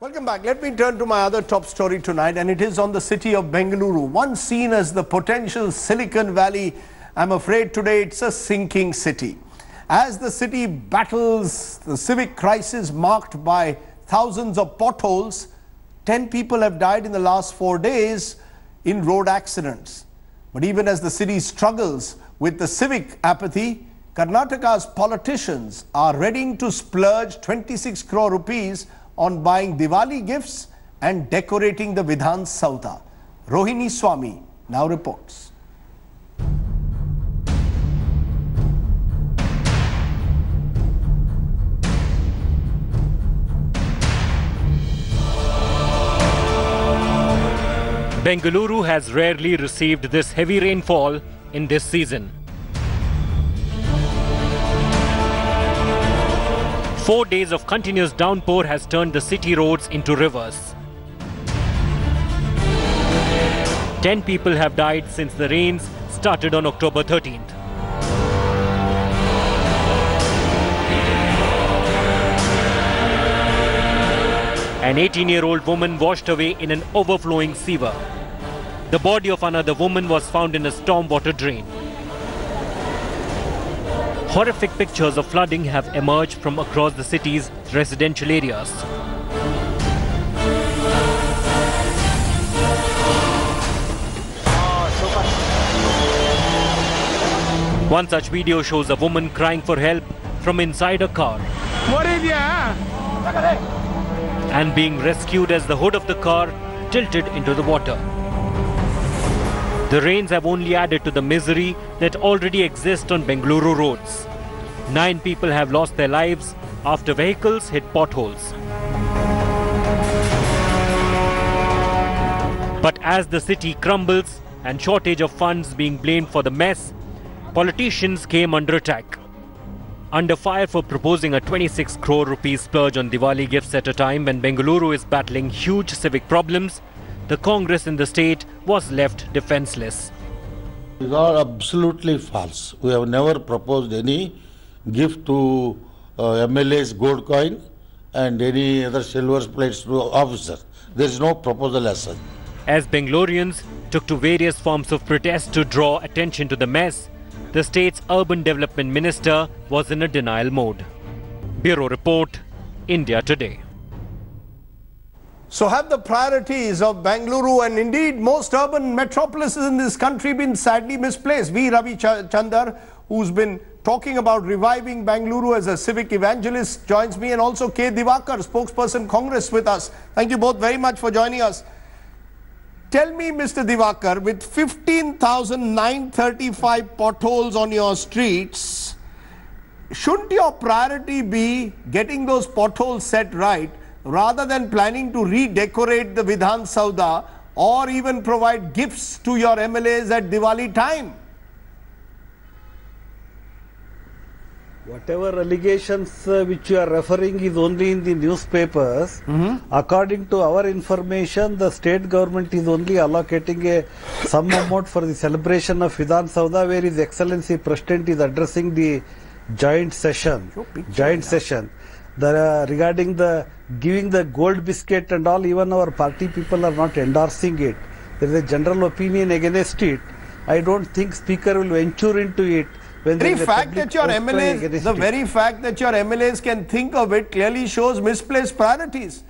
Welcome back. Let me turn to my other top story tonight, and it is on the city of Bengaluru. Once seen as the potential Silicon Valley, I'm afraid today it's a sinking city. As the city battles the civic crisis marked by thousands of potholes, 10 people have died in the last 4 days in road accidents. But even as the city struggles with the civic apathy, Karnataka's politicians are ready to splurge 26 crore rupees on buying Diwali gifts and decorating the Vidhana Soudha. Rohini Swami now reports. Bengaluru has rarely received this heavy rainfall in this season. 4 days of continuous downpour has turned the city roads into rivers. 10 people have died since the rains started on October 13th. An 18-year-old woman washed away in an overflowing sewer. The body of another woman was found in a stormwater drain. Horrific pictures of flooding have emerged from across the city's residential areas. One such video shows a woman crying for help from inside a car and being rescued as the hood of the car tilted into the water. The rains have only added to the misery that already exists on Bengaluru roads. 9 people have lost their lives after vehicles hit potholes. But as the city crumbles and shortage of funds being blamed for the mess, politicians came under attack. Under fire for proposing a 26 crore rupees splurge on Diwali gifts at a time when Bengaluru is battling huge civic problems, the Congress in the state was left defenseless. These are absolutely false. We have never proposed any gift to MLA's gold coin and any other silver plates to officers. There is no proposal as such. As Bengalurians took to various forms of protest to draw attention to the mess, the state's urban development minister was in a denial mode. Bureau Report, India Today. So have the priorities of Bengaluru and indeed most urban metropolises in this country been sadly misplaced? V. Ravi Chandar, who's been talking about reviving Bengaluru as a civic evangelist, joins me, and also K. Divakar, spokesperson Congress, with us. Thank you both very much for joining us. Tell me, Mr. Divakar, with 15,935 potholes on your streets, shouldn't your priority be getting those potholes set right rather than planning to redecorate the Vidhana Soudha or even provide gifts to your MLAs at Diwali time? Whatever allegations which you are referring is only in the newspapers. According to our information, the state government is only allocating some amount for the celebration of Vidhana Soudha, where His Excellency President is addressing the joint session. Regarding the giving the gold biscuit and all, even our party people are not endorsing it. There is a general opinion against it. I don't think Speaker will venture into it. The very fact that your MLAs can think of it clearly shows misplaced priorities.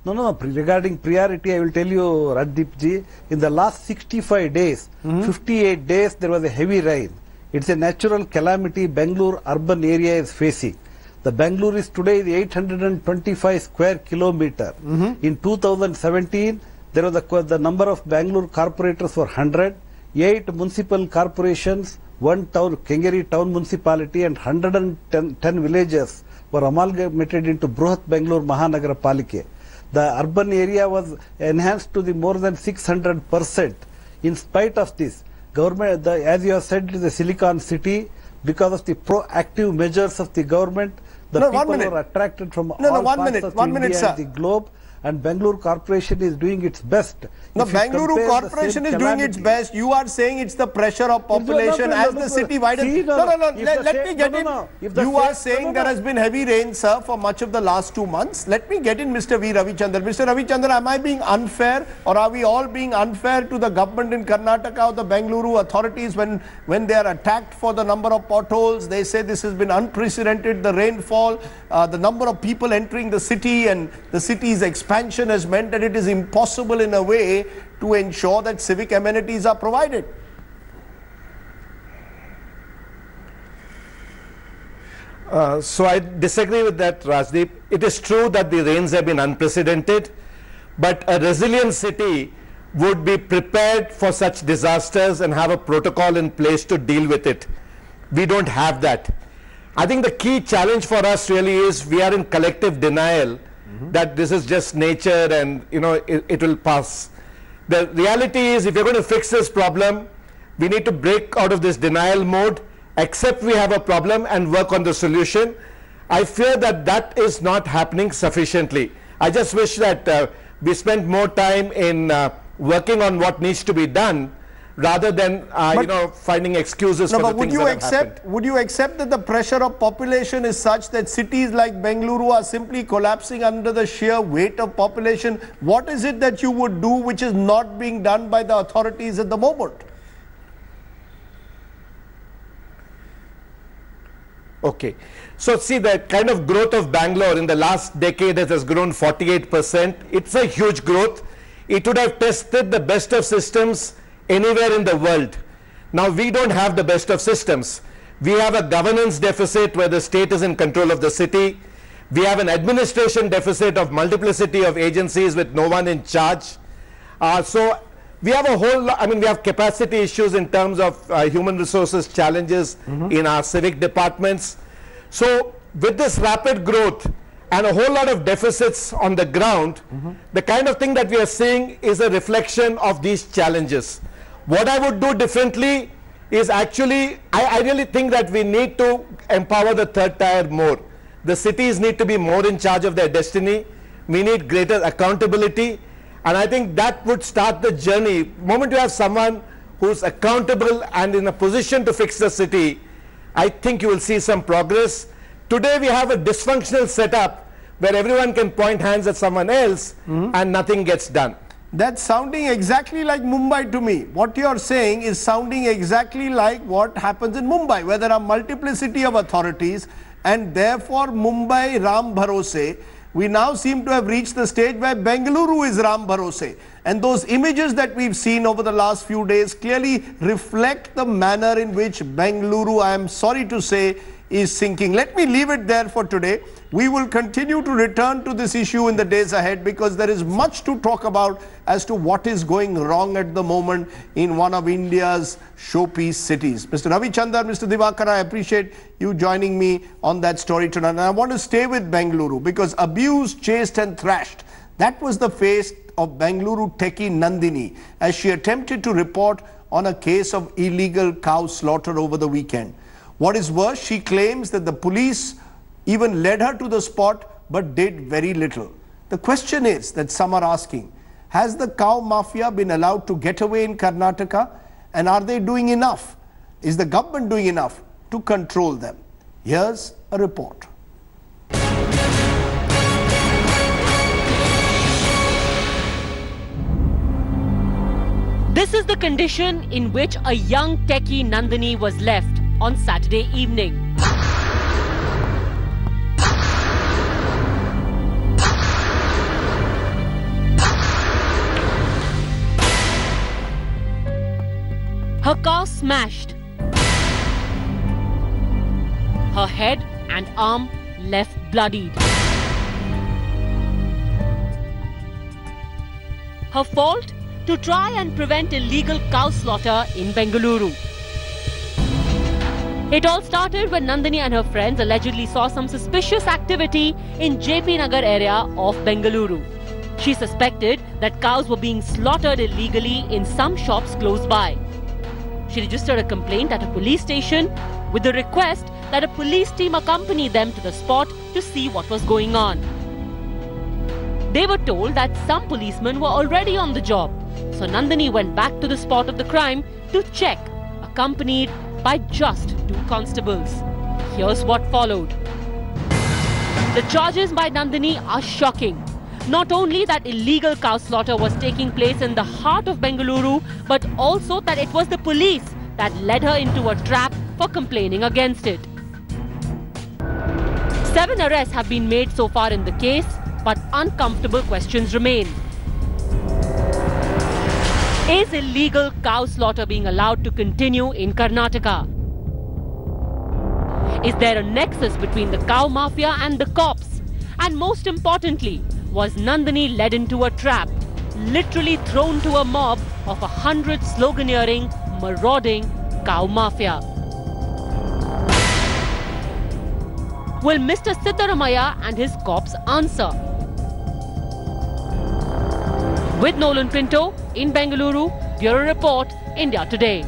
No. Regarding priority, I will tell you, Raddeep ji, in the last 65 days, 58 days, there was a heavy rain. It's a natural calamity Bengaluru urban area is facing. The Bengaluru is today 825 square kilometer. In 2017, there was the number of Bengaluru corporators were 100. 8 municipal corporations, 1 town, Kengeri town municipality, and 110 villages were amalgamated into Bruhat Bengaluru Mahanagara Palike. The urban area was enhanced to the more than 600%. In spite of this, government, as you have said, it is a Silicon City. Because of the proactive measures of the government, the people are attracted from all parts of India and the globe. and Bengaluru Corporation is doing its best. No, If you Bengaluru compare the Corporation same is doing its calamity- best. You are saying it's the pressure of population as the city widens. See, No, if let the me same- get no, in. no, no. If the You are same- saying no, no, there no. has been heavy rain, sir, for much of the last 2 months. Let me get in Mr. V. Ravichandran. Mr. Ravichandran, am I being unfair, or are we all being unfair to the government in Karnataka or the Bengaluru authorities when they are attacked for the number of potholes? They say this has been unprecedented, the rainfall, the number of people entering the city, and the city's expansion has meant that it is impossible in a way to ensure that civic amenities are provided. So I disagree with that, Rajdeep. It is true that the rains have been unprecedented, but a resilient city would be prepared for such disasters and have a protocol in place to deal with it. We don't have that. I think the key challenge for us really is we are in collective denial that this is just nature and it will pass. The reality is, if you're going to fix this problem, we need to break out of this denial mode, accept we have a problem and work on the solution. I fear that that is not happening sufficiently. I just wish that we spent more time in working on what needs to be done rather than finding excuses for the things that have happened. Would you accept that the pressure of population is such that cities like Bengaluru are simply collapsing under the sheer weight of population? What is it that you would do which is not being done by the authorities at the moment? Okay, so see, the kind of growth of Bangalore in the last decade has grown 48%. It's a huge growth. It would have tested the best of systems anywhere in the world. Now we don't have the best of systems. We have a governance deficit where the state is in control of the city. We have an administration deficit of multiplicity of agencies with no one in charge. So we have a whole lot, we have capacity issues in terms of human resources challenges in our civic departments. So with this rapid growth and a whole lot of deficits on the ground, the kind of thing that we are seeing is a reflection of these challenges. What I would do differently is actually, I really think that we need to empower the third tier more. The cities need to be more in charge of their destiny. We need greater accountability. And I think that would start the journey. The moment you have someone who's accountable and in a position to fix the city, I think you will see some progress. Today we have a dysfunctional setup where everyone can point hands at someone else and nothing gets done. That's sounding exactly like Mumbai to me. What you're saying is sounding exactly like what happens in Mumbai, where there are multiplicity of authorities, and therefore Mumbai Ram Bharose. We now seem to have reached the stage where Bengaluru is Ram Bharose. And those images that we've seen over the last few days clearly reflect the manner in which Bengaluru, I am sorry to say, is sinking. Let me leave it there for today. We will continue to return to this issue in the days ahead because there is much to talk about as to what is going wrong at the moment in one of India's showpiece cities. Mr. Ravichandran, Mr. Diwakar, I appreciate you joining me on that story tonight. And I want to stay with Bengaluru because abused, chased and thrashed, that was the face of Bengaluru techie Nandini as she attempted to report on a case of illegal cow slaughter over the weekend. What is worse, she claims that the police even led her to the spot but did very little. The question is that some are asking, has the cow mafia been allowed to get away in Karnataka, and are they doing enough? Is the government doing enough to control them? Here's a report. This is the condition in which a young techie Nandini was left on Saturday evening. Her car smashed. Her head and arm left bloodied. Her fault? To try and prevent illegal cow slaughter in Bengaluru. It all started when Nandini and her friends allegedly saw some suspicious activity in JP Nagar area of Bengaluru. She suspected that cows were being slaughtered illegally in some shops close by. She registered a complaint at a police station with the request that a police team accompany them to the spot to see what was going on. They were told that some policemen were already on the job. So Nandini went back to the spot of the crime to check, accompanied by just 2 constables. Here's what followed. The charges by Nandini are shocking. Not only that illegal cow slaughter was taking place in the heart of Bengaluru, but also that it was the police that led her into a trap for complaining against it. 7 arrests have been made so far in the case, but uncomfortable questions remain. Is illegal cow slaughter being allowed to continue in Karnataka? Is there a nexus between the cow mafia and the cops? And most importantly, was Nandini led into a trap, literally thrown to a mob of 100 sloganeering, marauding cow mafia? Will Mr. Siddaramaiah and his cops answer? With Nolan Pinto in Bengaluru, Bureau Report, India Today.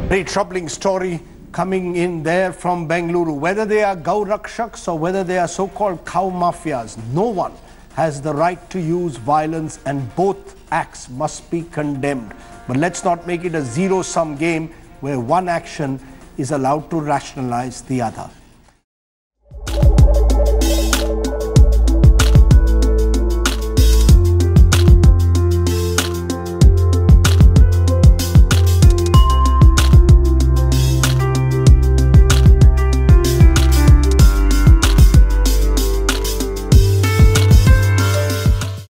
Very troubling story coming in there from Bengaluru. Whether they are Gau Rakshaks or whether they are so-called cow mafias, no one has the right to use violence, and both acts must be condemned. But let's not make it a zero-sum game where one action is allowed to rationalize the other.